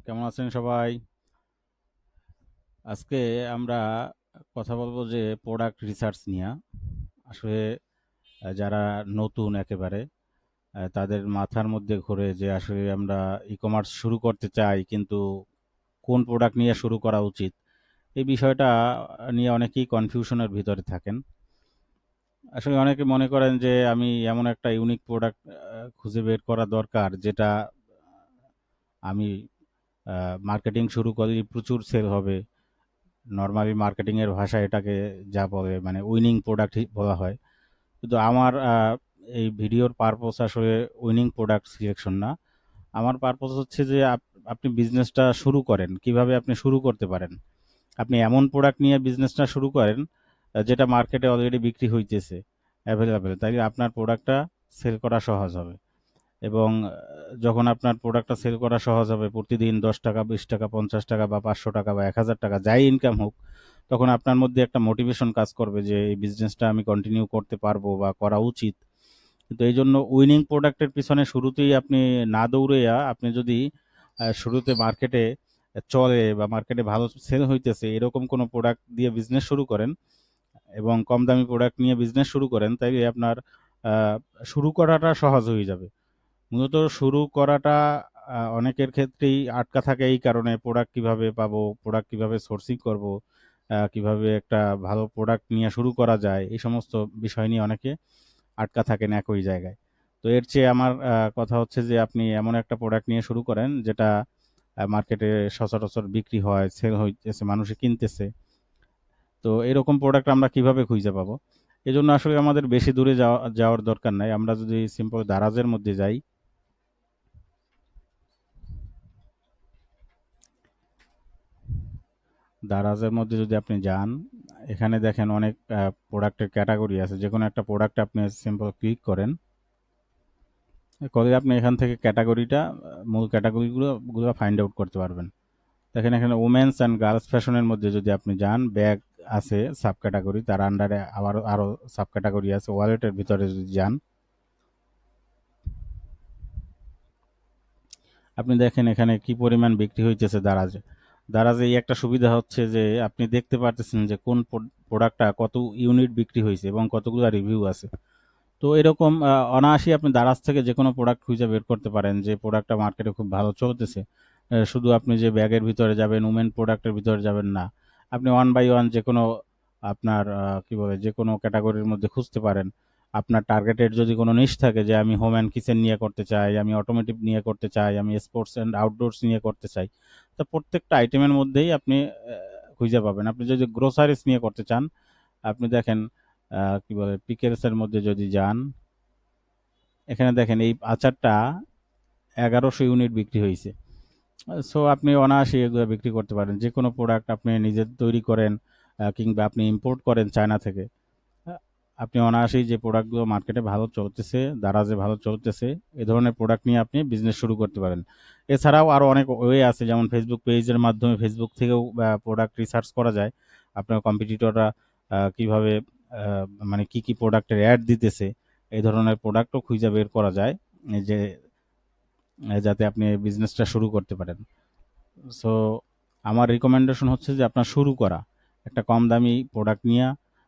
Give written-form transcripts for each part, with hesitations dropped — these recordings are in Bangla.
কেমন আছেন সবাই? আজকে আমরা কথা বলবো যে প্রোডাক্ট রিসার্চ নিয়ে। আসলে যারা নতুন একেবারে তাদের মাথার মধ্যে ঘোরে যে আসলে আমরা ই-কমার্স শুরু করতে চাই, কিন্তু কোন প্রোডাক্ট নিয়ে শুরু করা উচিত, এই বিষয়টা নিয়ে অনেকেই কনফিউশনের ভিতরে থাকেন। আসলে অনেকে মনে করেন যে আমি এমন একটা ইউনিক প্রোডাক্ট খুঁজে বের করা দরকার, যেটা আমি মার্কেটিং শুরু করলে প্রচুর সেল হবে। নর্মালি মার্কেটিংয়ের ভাষায় এটাকে যা বলে মানে উইনিং প্রোডাক্ট বলা হয়। কিন্তু আমার এই ভিডিওর পারপোজ আসলে উইনিং প্রোডাক্ট সিলেকশন না। আমার পারপোজ হচ্ছে যে আপনি বিজনেসটা শুরু করেন, কিভাবে আপনি শুরু করতে পারেন। আপনি এমন প্রোডাক্ট নিয়ে বিজনেসটা শুরু করেন যেটা মার্কেটে অলরেডি বিক্রি হইতেছে, অ্যাভেলেবেল, তাই আপনার প্রোডাক্টটা সেল করা সহজ হবে। এবং যখন আপনার প্রোডাক্টটা সেল করা সহজ হবে, প্রতিদিন 10 টাকা, 20 টাকা, 50 টাকা বা 500 টাকা বা 1000 টাকা যাই ইনকাম হোক, তখন আপনার মধ্যে একটা মোটিভেশন কাজ করবে যে এই বিজনেসটা আমি কন্টিনিউ করতে পারবো বা করা উচিত। কিন্তু এই জন্য উইনিং প্রোডাক্টের পিছনে শুরুতেই আপনি না দৌড়েয়া, আপনি যদি শুরুতে মার্কেটে চলে বা মার্কেটে ভালো সেল হইতেছে এরকম কোনো প্রোডাক্ট দিয়ে বিজনেস শুরু করেন এবং কম দামি প্রোডাক্ট নিয়ে বিজনেস শুরু করেন, তাইলে আপনার আহ, শুরু করাটা সহজ হয়ে যাবে। মূলত শুরু করাটা অনেকের ক্ষেত্রেই আটকা থাকে এই কারণে, প্রোডাক্ট কিভাবে পাবো, প্রোডাক্ট কিভাবে সোর্সিং করব, কিভাবে একটা ভালো প্রোডাক্ট নিয়ে শুরু করা যায়, এই সমস্ত বিষয় নিয়ে অনেকে আটকা থাকেন একই জায়গায়। তো এর চেয়ে আমার কথা হচ্ছে যে আপনি এমন একটা প্রোডাক্ট নিয়ে শুরু করেন যেটা মার্কেটে সচরাচর বিক্রি হয়, সেল হইতেছে, মানুষে কিনতেছে। তো এরকম প্রোডাক্ট আমরা কিভাবে খুঁজে পাবো? এজন্য আসলে আমাদের বেশি দূরে যাওয়ার দরকার নাই। আমরা যদি সিম্পল দারাজের মধ্যে যাই, দারাজের মধ্যে যদি আপনি যান, এখানে দেখেন অনেক প্রোডাক্টের ক্যাটাগরি আছে। যে কোনো একটা প্রোডাক্ট আপনি সিম্পল ক্লিক করেন, করে আপনি এখান থেকে ক্যাটাগরিটা, মূল ক্যাটাগরিগুলো গুলো ফাইন্ড আউট করতে পারবেন। দেখেন এখানে ওমেন্স অ্যান্ড গার্লস ফ্যাশনের মধ্যে যদি আপনি যান, ব্যাগ আছে সাব ক্যাটাগরি, তার আন্ডারে আবার আরও সাব ক্যাটাগরি আছে। ওয়ালেটের ভিতরে যদি যান, আপনি দেখেন এখানে কি পরিমাণ বিক্রি হইতেছে দারাজে। দারাজে এই একটা সুবিধা হচ্ছে যে আপনি দেখতে পারতেছেন যে কোন প্রোডাক্টটা কত ইউনিট বিক্রি হয়েছে এবং কতগুলো রিভিউ আছে। তো এরকম অনায়াসই আপনি দারাজ থেকে যে কোনো প্রোডাক্ট খুঁজে বের করতে পারেন যে প্রোডাক্টটা মার্কেটে খুব ভালো চলতেছে। শুধু আপনি যে ব্যাগের ভিতরে যাবেন, উমেন প্রোডাক্টের ভিতরে যাবেন না, আপনি ওয়ান বাই ওয়ান যে কোনো আপনার কি বলে যে কোনো ক্যাটাগরির মধ্যে খুঁজতে পারেন। আপনার টার্গেটেড যদি কোনো নিশ থাকে যে আমি হোম অ্যান্ড কিচেন নিয়ে করতে চাই, আমি অটোমেটিভ নিয়ে করতে চাই, আমি স্পোর্টস অ্যান্ড আউটডোরস নিয়ে করতে চাই, তো প্রত্যেকটা আইটেমের মধ্যেই আপনি খুঁজে পাবেন। আপনি যদি গ্রোসারিস নিয়ে করতে চান, আপনি দেখেন কি বলে পিকেলসের মধ্যে যদি যান, এখানে দেখেন এই আচারটা 1100 ইউনিট বিক্রি হয়েছে। সো আপনি অনায়াসে এগুলো বিক্রি করতে পারেন। যে কোনো প্রোডাক্ট আপনি নিজে তৈরি করেন কিংবা আপনি ইম্পোর্ট করেন চায়না থেকে, আহ, আপনি অনায়াসেই যে প্রোডাক্টগুলো মার্কেটে ভালো চলতেছে, দারাজে ভালো চলতেছে, এ ধরনের প্রোডাক্ট নিয়ে আপনি বিজনেস শুরু করতে পারেন। এছাড়াও আরও অনেক ওয়ে আছে, যেমন ফেসবুক পেজের মাধ্যমে, ফেসবুক থেকেও প্রোডাক্ট রিসার্চ করা যায়। আপনার কম্পিটিটররা কিভাবে মানে কি কি প্রোডাক্টের অ্যাড দিতেছে, এই ধরনের প্রোডাক্টও খুঁজে বের করা যায়, এই যে যাতে আপনি বিজনেসটা শুরু করতে পারেন। সো আমার রিকমেন্ডেশন হচ্ছে যে আপনার শুরু করা, একটা কম দামি প্রোডাক্ট নিয়ে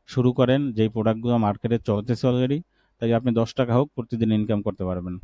শুরু করেন, যেই প্রোডাক্টগুলো মার্কেটে চলতেছে অলরেডি, তাই আপনি 10 টাকা হোক প্রতিদিন ইনকাম করতে পারবেন।